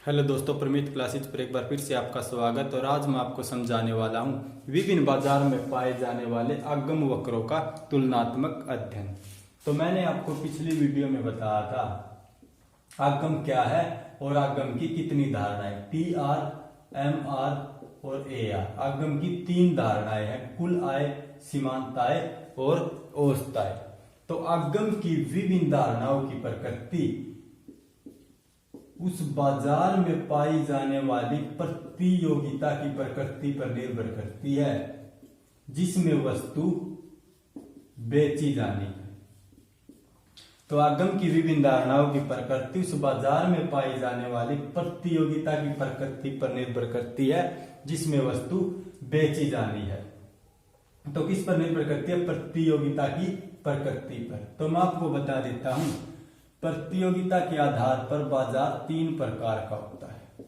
Hello दोस्तों, प्रमित classes पर एक बार फिर से आपका स्वागत। और आज मैं आपको समझाने वाला हूं विभिन्न बाजार में पाए जाने वाले आगम वक्रों का तुलनात्मक अध्ययन। तो मैंने आपको पिछली वीडियो में बताया था आगम क्या है और आगम की कितनी धारणाएं, टी आर, एम आर और ए आर। आगम की तीन धारणाएं हैं, कुल आय, सीमांत आय और औसत आय। तो आगम की विभिन्न धारणाओं की प्रकृति उस बाजार में पाई जाने वाली प्रतियोगिता की प्रकृति पर निर्भर करती है जिसमें वस्तु बेची जानी है। तो आगम की विभिन्न धारणाओं की प्रकृति उस बाजार में पाई जाने वाली प्रतियोगिता की प्रकृति पर निर्भर करती है जिसमें वस्तु बेची जानी है। तो किस पर निर्भर करती है? प्रतियोगिता की प्रकृति पर। तो मैं आपको बता देता हूं, प्रतियोगिता के आधार पर बाजार तीन प्रकार का होता है।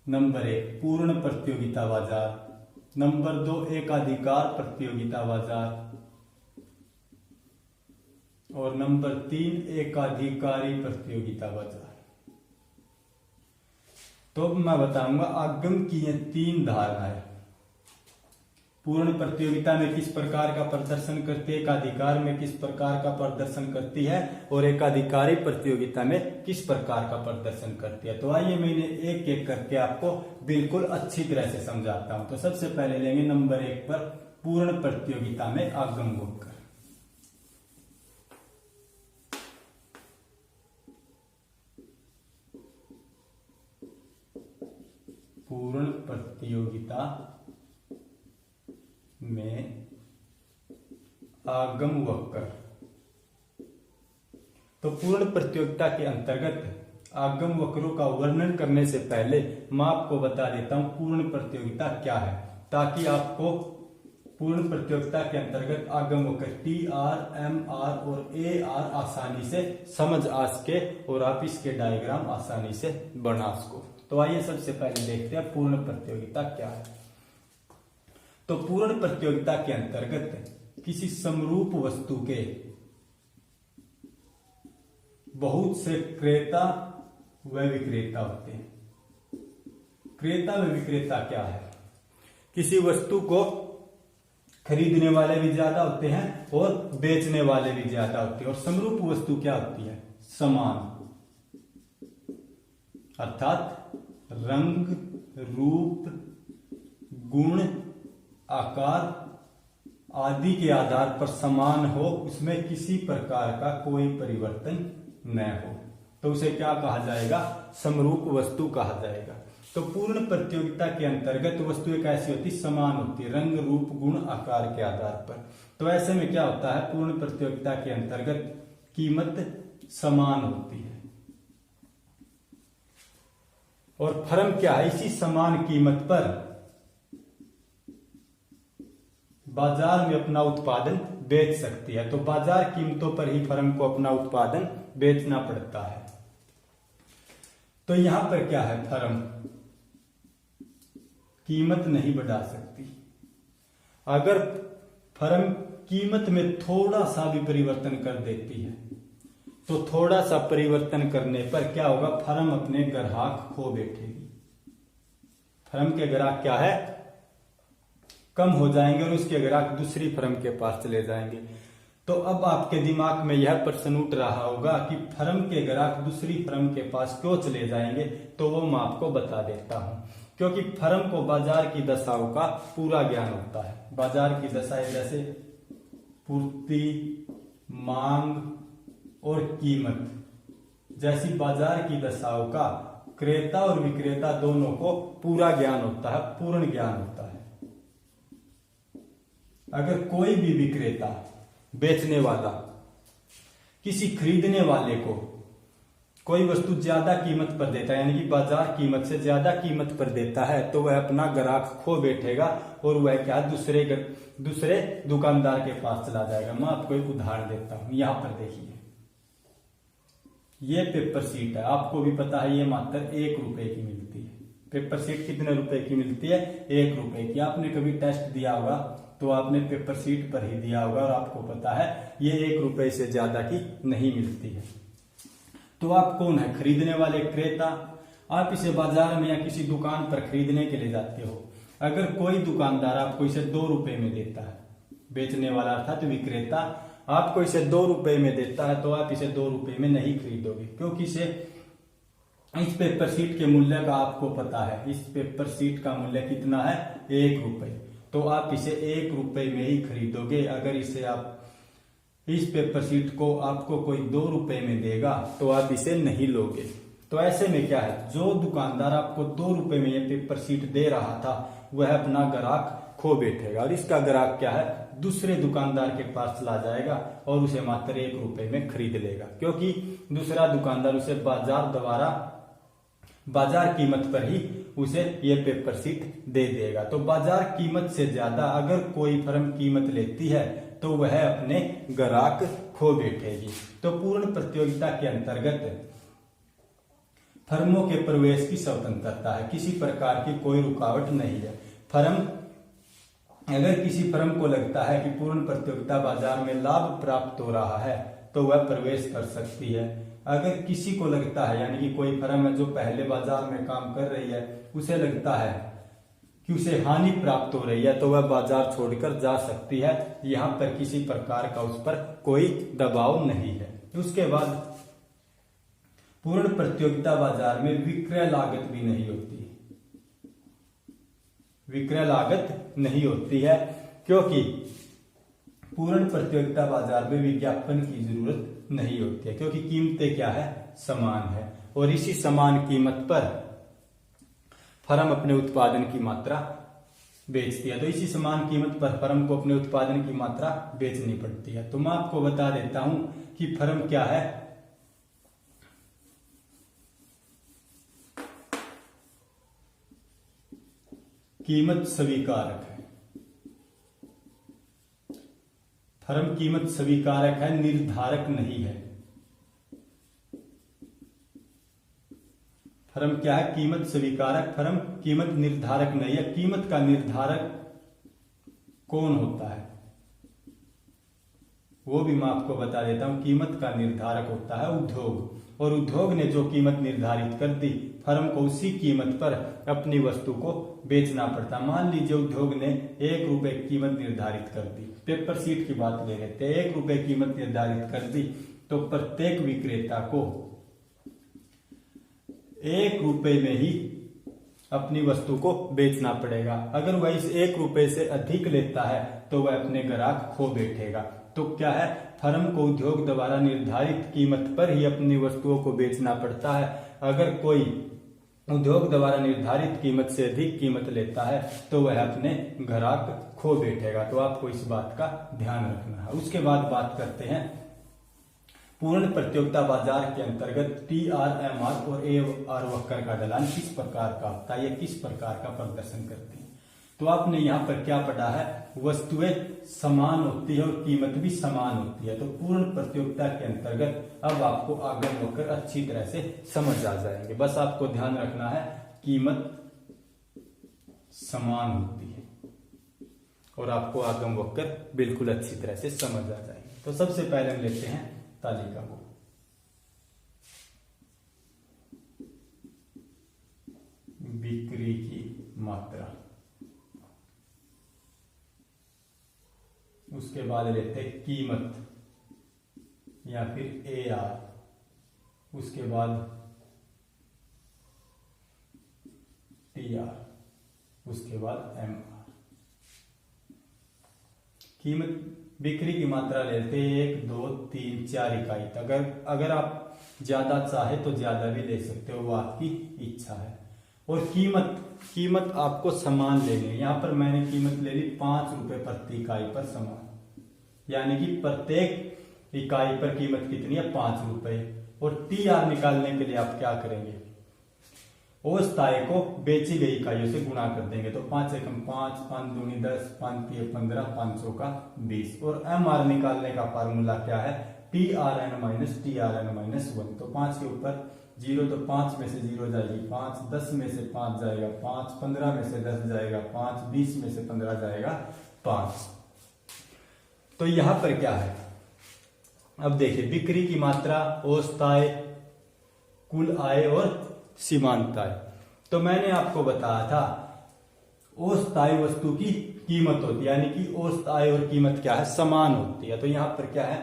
नंबर 1 पूर्ण प्रतियोगिता बाजार, नंबर 2 एकाधिकार प्रतियोगिता बाजार और नंबर 3 एकाधिकारी प्रतियोगिता बाजार। तो मैं बताऊंगा आगम की ये तीन धारणाएं पूर्ण प्रतियोगिता में किस प्रकार का प्रदर्शन करती है, एकाधिकार में किस प्रकार का प्रदर्शन करती है और एकाधिकारी प्रतियोगिता में किस प्रकार का प्रदर्शन करती है। तो आइए मैं एक एक करके आपको बिल्कुल अच्छी तरह से समझाता हूं। तो सबसे पहले लेंगे नंबर 1 पर पूर्ण प्रतियोगिता में आगम वक्र। पूर्ण प्रतियोगिता में आगम वक्र। तो पूर्ण प्रतियोगिता के अंतर्गत आगम वक्रों का वर्णन करने से पहले मैं आपको बता देता हूं पूर्ण प्रतियोगिता क्या है, ताकि आपको पूर्ण प्रतियोगिता के अंतर्गत आगम वक्र टी आर, एम आर और ए आर आसानी से समझ आ सके और आप इसके डायग्राम आसानी से बना सको। तो आइए सबसे पहले देखते हैं पूर्ण प्रतियोगिता क्या है। तो पूर्ण प्रतियोगिता के अंतर्गत किसी समरूप वस्तु के बहुत से क्रेता व विक्रेता होते हैं। क्रेता व विक्रेता क्या है? किसी वस्तु को खरीदने वाले भी ज्यादा होते हैं और बेचने वाले भी ज्यादा होते हैं। और समरूप वस्तु क्या होती है? समान, अर्थात रंग, रूप, गुण, आकार आदि के आधार पर समान हो, उसमें किसी प्रकार का कोई परिवर्तन न हो, तो उसे क्या कहा जाएगा? समरूप वस्तु कहा जाएगा। तो पूर्ण प्रतियोगिता के अंतर्गत वस्तु एक ऐसी होती, समान होती, रंग, रूप, गुण, आकार के आधार पर। तो ऐसे में क्या होता है? पूर्ण प्रतियोगिता के अंतर्गत कीमत समान होती है। और फर्म क्या है? इसी समान कीमत पर बाजार में अपना उत्पादन बेच सकती है। तो बाजार कीमतों पर ही फर्म को अपना उत्पादन बेचना पड़ता है। तो यहां पर क्या है? फर्म कीमत नहीं बढ़ा सकती। अगर फर्म कीमत में थोड़ा सा भी परिवर्तन कर देती है तो थोड़ा सा परिवर्तन करने पर क्या होगा? फर्म अपने ग्राहक खो बैठेगी। फर्म के ग्राहक क्या है? कम हो जाएंगे और उसके ग्राहक दूसरी फर्म के पास चले जाएंगे। तो अब आपके दिमाग में यह प्रश्न उठ रहा होगा कि फर्म के ग्राहक दूसरी फर्म के पास क्यों चले जाएंगे? तो वो मैं आपको बता देता हूं, क्योंकि फर्म को बाजार की दशाओं का पूरा ज्ञान होता है। बाजार की दशाएं जैसे पूर्ति, मांग और कीमत जैसी बाजार की दशाओं का क्रेता और विक्रेता दोनों को पूरा ज्ञान होता है, पूर्ण ज्ञान होता है। अगर कोई भी विक्रेता, बेचने वाला, किसी खरीदने वाले को कोई वस्तु ज्यादा कीमत पर देता है, यानी कि बाजार कीमत से ज्यादा कीमत पर देता है, तो वह अपना ग्राहक खो बैठेगा और वह क्या दूसरे दुकानदार के पास चला जाएगा। मैं आपको एक उदाहरण देता हूं। यहां पर देखिए, ये पेपर सीट है, आपको भी पता है ये मात्र 1 रुपए की मिलती है। पेपर सीट कितने रुपए की मिलती है? 1 रुपए की। आपने कभी टेस्ट दिया होगा तो आपने पेपर सीट पर ही दिया होगा और आपको पता है ये 1 रुपए से ज्यादा की नहीं मिलती है। तो आप कौन है? खरीदने वाले, क्रेता। आप इसे बाजार में या किसी दुकान पर खरीदने के लिए जाते हो। अगर कोई दुकानदार आपको इसे 2 रुपए में देता है, बेचने वाला अर्थात विक्रेता आपको इसे 2 रुपए में देता है, तो आप इसे 2 रुपए में नहीं खरीदोगे, क्योंकि इस पेपर शीट के मूल्य का आपको पता है। इस पेपर शीट का मूल्य कितना है? 1 रुपए। तो आप इसे 1 रुपए में ही खरीदोगे। अगर इसे आप इस पेपर शीट को आपको कोई 2 रुपए में देगा तो आप इसे नहीं लोगे। तो ऐसे में क्या है, जो दुकानदार आपको 2 रुपए में ये पेपर शीट दे रहा था वह अपना ग्राहक खो बैठेगा, और इसका ग्राहक क्या है, दूसरे दुकानदार के पास चला जाएगा और उसे मात्र 1 रुपए में खरीद लेगा, क्योंकि दूसरा दुकानदार उसे बाजार कीमत पर ही उसे ये पेपर शीट दे देगा। तो बाजार कीमत से ज्यादा अगर कोई फर्म कीमत लेती है तो वह अपने ग्राहक खो बैठेगी। तो पूर्ण प्रतियोगिता के अंतर्गत फर्मों के प्रवेश की स्वतंत्रता है, किसी प्रकार की कोई रुकावट नहीं है। अगर किसी फर्म को लगता है कि पूर्ण प्रतियोगिता बाजार में लाभ प्राप्त हो रहा है तो वह प्रवेश कर सकती है। अगर किसी को लगता है, यानी कि कोई फर्म है जो पहले बाजार में काम कर रही है, उसे लगता है कि उसे हानि प्राप्त हो रही है, तो वह बाजार छोड़कर जा सकती है। यहाँ पर किसी प्रकार का उस पर कोई दबाव नहीं है। उसके बाद पूर्ण प्रतियोगिता बाजार में विक्रय लागत भी नहीं होती। विक्रय लागत नहीं होती है क्योंकि पूर्ण प्रतियोगिता बाजार में विज्ञापन की जरूरत नहीं होती है, क्योंकि कीमतें क्या है, समान है, और इसी समान कीमत पर फर्म अपने उत्पादन की मात्रा बेचती है। तो इसी समान कीमत पर फर्म को अपने उत्पादन की मात्रा बेचनी पड़ती है। तो मैं आपको बता देता हूं कि फर्म क्या है। कीमत स्वीकारक है। फर्म कीमत स्वीकारक है, निर्धारक नहीं है। फर्म क्या है, कीमत स्वीकारक। फर्म कीमत निर्धारक नहीं है। कीमत का निर्धारक कौन होता है वो भी मैं आपको बता देता हूं। कीमत का निर्धारक होता है उद्योग, और उद्योग ने जो कीमत निर्धारित कर दी, फर्म को उसी कीमत पर अपनी वस्तु को बेचना पड़ता। मान लीजिए उद्योग ने 1 रुपए कीमत निर्धारित कर दी, पेपर शीट की बात ले लेते हैं, 1 रुपए कीमत निर्धारित कर दी, तो प्रत्येक विक्रेता को 1 रुपए में ही अपनी वस्तु को बेचना पड़ेगा। अगर वह इस 1 रुपए से अधिक लेता है तो वह अपने ग्राहक खो बैठेगा। तो क्या है, फर्म को उद्योग द्वारा निर्धारित कीमत पर ही अपनी वस्तुओं को बेचना पड़ता है। अगर कोई उद्योग द्वारा निर्धारित कीमत से अधिक कीमत लेता है तो वह अपने ग्राहक खो बैठेगा। तो आपको इस बात का ध्यान रखना है। उसके बाद बात करते हैं पूर्ण प्रतियोगिता बाजार के अंतर्गत TRMR और AR वक्र का ढलान किस प्रकार का होता है, ये किस प्रकार का प्रदर्शन करते हैं। तो आपने यहाँ पर क्या पढ़ा है, वस्तुएं समान होती है और कीमत भी समान होती है। तो पूर्ण प्रतियोगिता के अंतर्गत अब आपको आगम वक्र अच्छी तरह से समझ आ जाएंगे। बस आपको ध्यान रखना है, कीमत समान होती है और आपको आगम वक्र बिल्कुल अच्छी तरह से समझ आ जाएंगे। तो सबसे पहले हम लेते हैं तालिका को। बिक्री की मात्रा, उसके बाद लेते हैं कीमत या फिर AR, उसके बाद TR, उसके बाद MR। कीमत बिक्री की मात्रा लेते हैं 1, 2, 3, 4 इकाई तक। अगर आप ज्यादा चाहे तो ज्यादा भी ले सकते हो, वो आपकी इच्छा है। और कीमत आपको समान लेनी है। यहाँ पर मैंने कीमत ले ली 5 रुपए प्रति इकाई पर समान, यानी कि प्रत्येक इकाई पर कीमत कितनी है, 5 रुपए। और TR निकालने के लिए आप क्या करेंगे, औसत आय को बेची गई इकाइयों से गुणा कर देंगे। तो 5 एकम 5, 5 दूनी 10, 5 तिये 15, 500 का 20। और MR निकालने का फार्मूला क्या है, TRN माइनस TRN माइनस 1। तो 5 के ऊपर 0, तो 5 में से 0 जाएगी 5, 10 में से 5 जाएगा 5, 15 में से 10 जाएगा 5, 20 में से 15 जाएगा 5। तो यहां पर क्या है, अब देखिए बिक्री की मात्रा, औसत आय, कुल आय और सीमांत आय। तो मैंने आपको बताया था औसत आय वस्तु की कीमत होती है, यानी कि औसत आय और कीमत क्या है, समान होती है। तो यहाँ पर क्या है,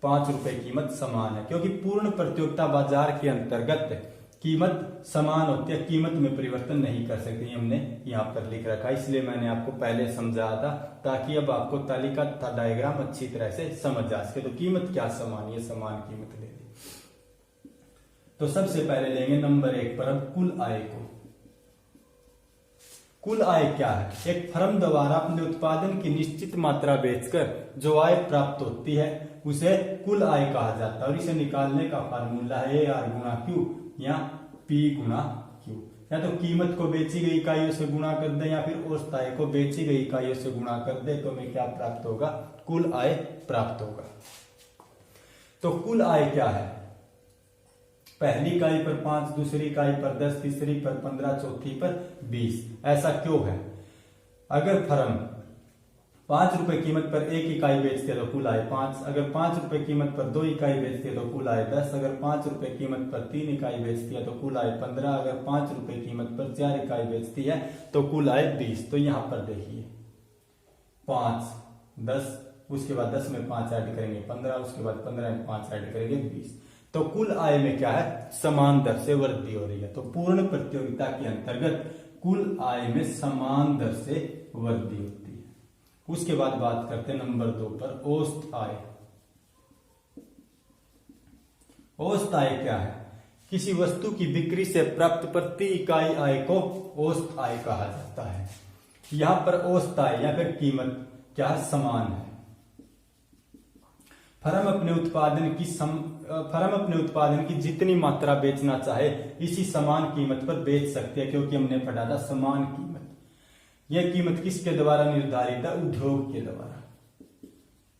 5 रुपए कीमत समान है, क्योंकि पूर्ण प्रतियोगिता बाजार के अंतर्गत कीमत समान होती है, कीमत में परिवर्तन नहीं कर सकते, हमने यहाँ पर लिख रखा है। इसलिए मैंने आपको पहले समझाया था, ताकि अब आपको तालिका तथा डायग्राम अच्छी तरह से समझ आ सके। तो कीमत क्या समान, ये समान कीमत ले ली। तो सबसे पहले लेंगे नंबर 1 पर अब कुल आय को। कुल आय क्या है, एक फर्म द्वारा अपने उत्पादन की निश्चित मात्रा बेचकर जो आय प्राप्त होती है उसे कुल आय कहा जाता है। और इसे निकालने का फार्मूला है ए आर गुणा क्यू या पी गुणा क्यू। या तो कीमत को बेची गई इकाइयों से गुणा कर दे, या फिर औसत आय को बेची गई इकाइयों से गुणा कर दे, तो हमें क्या प्राप्त होगा, कुल आय प्राप्त होगा। तो कुल आय क्या है, पहली इकाई पर 5, दूसरी इकाई पर 10, तीसरी पर 15, चौथी पर 20। ऐसा क्यों है, अगर फर्म 5 रुपए कीमत पर 1 इकाई बेचती है तो कुल आय 5, अगर 5 रुपए कीमत पर 2 इकाई बेचती है तो कुल आय 10, अगर 5 रुपए कीमत पर 3 इकाई बेचती है तो कुल आय 15, अगर 5 रुपए कीमत पर 4 इकाई बेचती है तो कुल आय 20। तो यहां पर देखिए 5, 10, उसके बाद 10 में 5 ऐड करेंगे 15, उसके बाद 15 में 5 ऐड करेंगे 20। तो कुल आय में क्या है, समान दर से वृद्धि हो रही है। तो पूर्ण प्रतियोगिता के अंतर्गत कुल आय में समान दर से वृद्धि होती है। उसके बाद बात करते हैं नंबर 2 पर औसत आय। औसत आय क्या है, किसी वस्तु की बिक्री से प्राप्त प्रति इकाई आय को औसत आय कहा जाता है। यहां पर औसत आय या फिर कीमत क्या है, समान है। फर्म अपने उत्पादन की जितनी मात्रा बेचना चाहे इसी समान कीमत पर बेच सकते हैं, क्योंकि हमने पढ़ा था समान कीमत। यह कीमत किसके द्वारा निर्धारित है, उद्योग के द्वारा।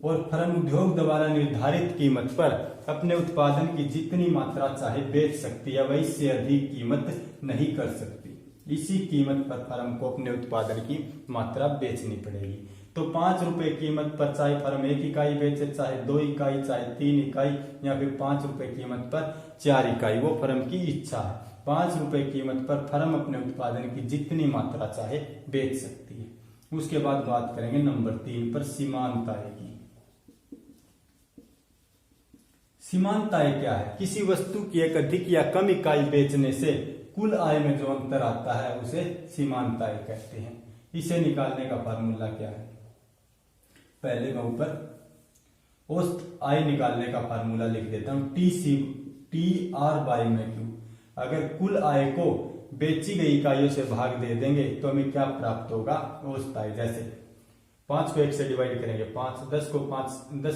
और फर्म उद्योग द्वारा निर्धारित कीमत पर अपने उत्पादन की जितनी मात्रा चाहे बेच सकती है, वह इससे अधिक कीमत नहीं कर सकती। इसी कीमत पर फर्म को अपने उत्पादन की मात्रा बेचनी पड़ेगी। तो 5 रुपए कीमत पर चाहे फर्म 1 इकाई बेचे, चाहे 2 इकाई, चाहे 3 इकाई, या फिर 5 रुपए कीमत पर 4 इकाई, वो फर्म की इच्छा है। 5 रुपए कीमत पर फर्म अपने उत्पादन की जितनी मात्रा चाहे बेच सकती है। उसके बाद बात करेंगे नंबर 3 पर सीमांत आय की। सीमांत आय क्या है, किसी वस्तु की एक अधिक या कम इकाई बेचने से कुल आय में जो अंतर आता है उसे सीमांत आय कहते हैं। इसे निकालने का फार्मूला क्या है, पहले मैं ऊपर औसत आय निकालने का फार्मूला लिख देता हूं, टी आर बाई में क्यू। अगर कुल आय को बेची गई इकाइयों से भाग दे देंगे तो हमें क्या प्राप्त होगा, औसत आय। जैसे 5 को 1 से डिवाइड करेंगे 5, 10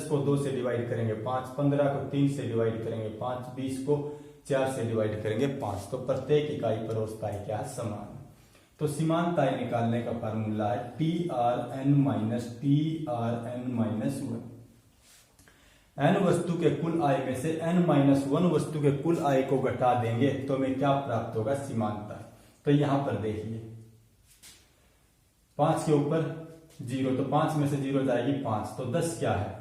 को 2 से डिवाइड करेंगे 5, 15 को 3 से डिवाइड करेंगे 5, 20 को 4 से डिवाइड करेंगे 5। तो प्रत्येक इकाई पर औसत आय क्या है, समान। तो सीमांत आय निकालने का फार्मूला है TRN - 1। n वस्तु के कुल आय में से n-1 वस्तु के कुल आय को घटा देंगे तो हमें क्या प्राप्त होगा, सीमांत आय। तो यहां पर देखिए 5 के ऊपर 0, तो 5 में से 0 जाएगी 5, तो 10 क्या है,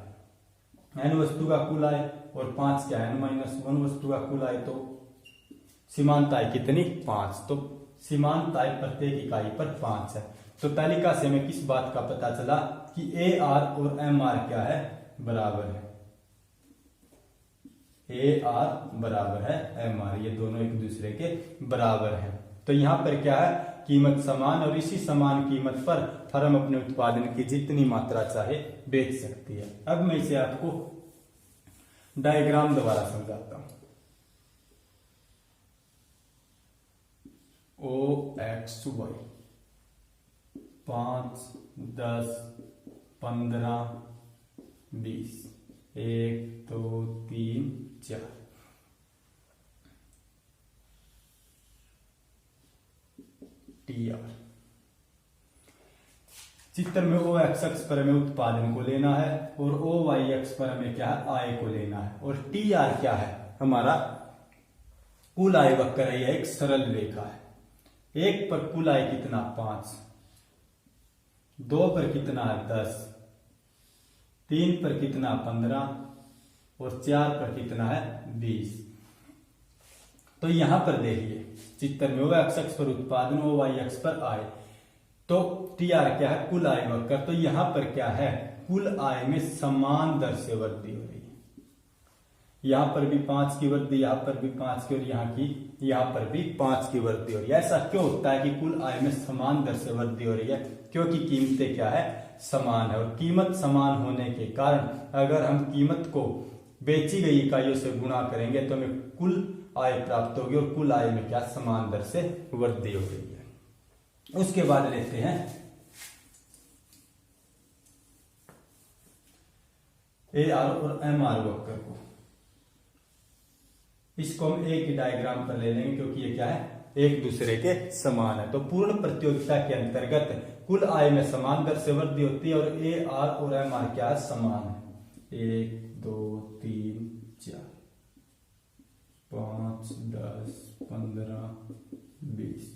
n वस्तु का कुल आय, और 5 क्या है, n-1 वस्तु का कुल आय। तो सीमांत आय कितनी, 5। तो सीमांत आय प्रत्येक इकाई पर 5 है। तो तालिका से हमें किस बात का पता चला कि AR और MR क्या है, बराबर है। AR बराबर है MR, ये दोनों एक दूसरे के बराबर है। तो यहां पर क्या है, कीमत समान, और इसी समान कीमत पर फर्म अपने उत्पादन की जितनी मात्रा चाहे बेच सकती है। अब मैं इसे आपको डायग्राम द्वारा समझाता हूं। OXY 5, 10, 15, 20, 1, 2, 3, 4। TR चित्र में OX अक्ष पर हमें उत्पादन को लेना है और OY अक्ष पर हमें क्या है, आय को लेना है। और TR क्या है, हमारा कुल आय वक्र है, यह एक सरल रेखा है। 1 पर कुल आय कितना, 5, 2 पर कितना है, 10, 3 पर कितना, 15, और 4 पर कितना है, 20। तो यहां पर देखिए चित्र में x अक्ष पर उत्पादन और y अक्ष पर आय, तो TR क्या है, कुल आय वक्र। तो यहां पर क्या है, कुल आय में समान दर से वृद्धि हो रही है। यहां पर भी 5 की वृद्धि, यहां पर भी 5 की, और यहां पर भी 5 की वृद्धि हो रही है। ऐसा क्यों होता है कि कुल आय में समान दर से वृद्धि हो रही है? क्योंकि कीमतें क्या है, समान है। और कीमत समान होने के कारण अगर हम कीमत को बेची गई इकाइयों से गुणा करेंगे तो हमें कुल आय प्राप्त होगी, और कुल आय में क्या, समान दर से वृद्धि हो रही है। उसके बाद लेते हैं AR और MR वक्र को। इसको हम एक ही डायग्राम पर ले लेंगे क्योंकि ये क्या है, एक दूसरे के समान है। तो पूर्ण प्रतियोगिता के अंतर्गत कुल आय में समान दर से वृद्धि होती है और AR और MR क्या है, समान है। 1 2 3 4 5 10 15 20।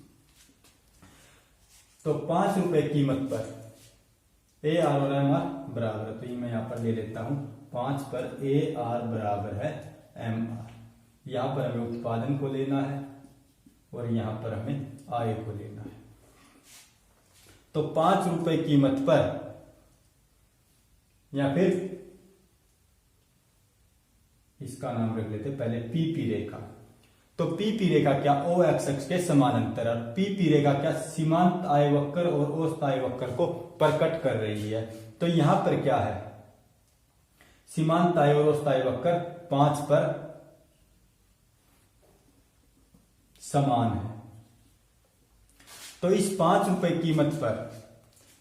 तो 5 रुपए कीमत पर AR और MR बराबर है। तो ये मैं यहां पर ले लेता हूं, 5 पर AR बराबर है MR। यहां पर हमें उत्पादन को लेना है और यहां पर हमें आय को लेना है। तो 5 रुपए कीमत पर, या फिर इसका नाम रख लेते पहले PP रेखा। तो PP रेखा क्या, OX अक्ष के समानांतर, और PP रेखा क्या, सीमांत आय वक्र और औसत आय वक्र को प्रकट कर रही है। तो यहां पर क्या है, सीमांत आय और औसत आय वक्र 5 पर समान है। तो इस 5 रुपए कीमत पर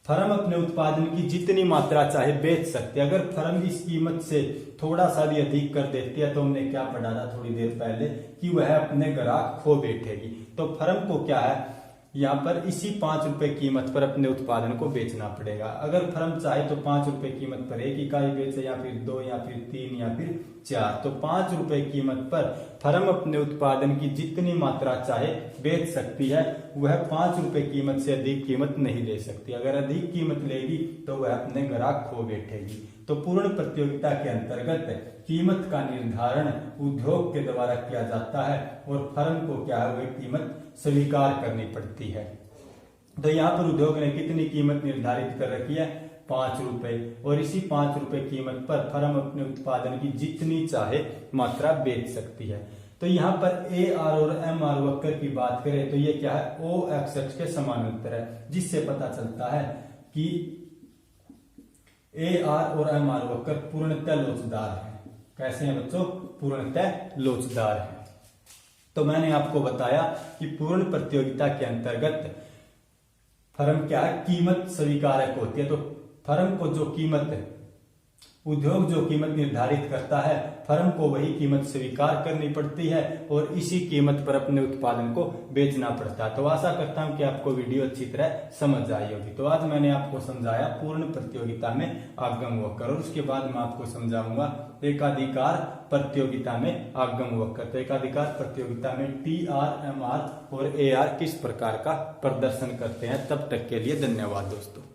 फर्म अपने उत्पादन की जितनी मात्रा चाहे बेच सकती है। अगर फर्म इस कीमत से थोड़ा सा भी अधिक कर देती है तो हमने क्या पढ़ा था थोड़ी देर पहले कि वह अपने ग्राहक खो बैठेगी। तो फर्म को क्या है, यहाँ पर इसी 5 रुपए कीमत पर अपने उत्पादन को बेचना पड़ेगा। अगर फर्म चाहे तो 5 रुपए कीमत पर एक इकाई बेचे, या फिर 2, या फिर 3, या फिर 4। तो 5 रुपए कीमत पर फर्म अपने उत्पादन की जितनी मात्रा चाहे बेच सकती है, वह 5 रुपए कीमत से अधिक कीमत नहीं ले सकती। अगर अधिक कीमत लेगी तो वह अपने ग्राहक खो बैठेगी। तो पूर्ण प्रतियोगिता के अंतर्गत कीमत का निर्धारण उद्योग के द्वारा किया जाता है और फर्म को क्या है, वह कीमत स्वीकार करनी पड़ती है। तो यहाँ पर उद्योग ने कितनी कीमत निर्धारित कर रखी है, 5 रुपए, और इसी 5 रुपए कीमत पर फर्म अपने उत्पादन की जितनी चाहे मात्रा बेच सकती है। तो यहाँ पर AR और MR वक्र की बात करें तो ये क्या है, OX अक्ष के समानांतर है, जिससे पता चलता है कि AR और MR वक्र पूर्णतः लोचदार है। कैसे हैं बच्चों, पूर्णतः लोचदार है। तो मैंने आपको बताया कि पूर्ण प्रतियोगिता के अंतर्गत फर्म क्या है, कीमत स्वीकारक होती है। तो फर्म को जो कीमत, उद्योग जो कीमत निर्धारित करता है, फर्म को वही कीमत स्वीकार करनी पड़ती है और इसी कीमत पर अपने उत्पादन को बेचना पड़ता है। तो आशा करता हूं कि आपको वीडियो अच्छी तरह समझ आई होगी। तो आज मैंने आपको समझाया पूर्ण प्रतियोगिता में आगम वक्र, और उसके बाद मैं आपको समझाऊंगा एकाधिकार प्रतियोगिता में आगम वक्र। तो एकाधिकार प्रतियोगिता में TR, MR और AR किस प्रकार का प्रदर्शन करते हैं। तब तक के लिए धन्यवाद दोस्तों।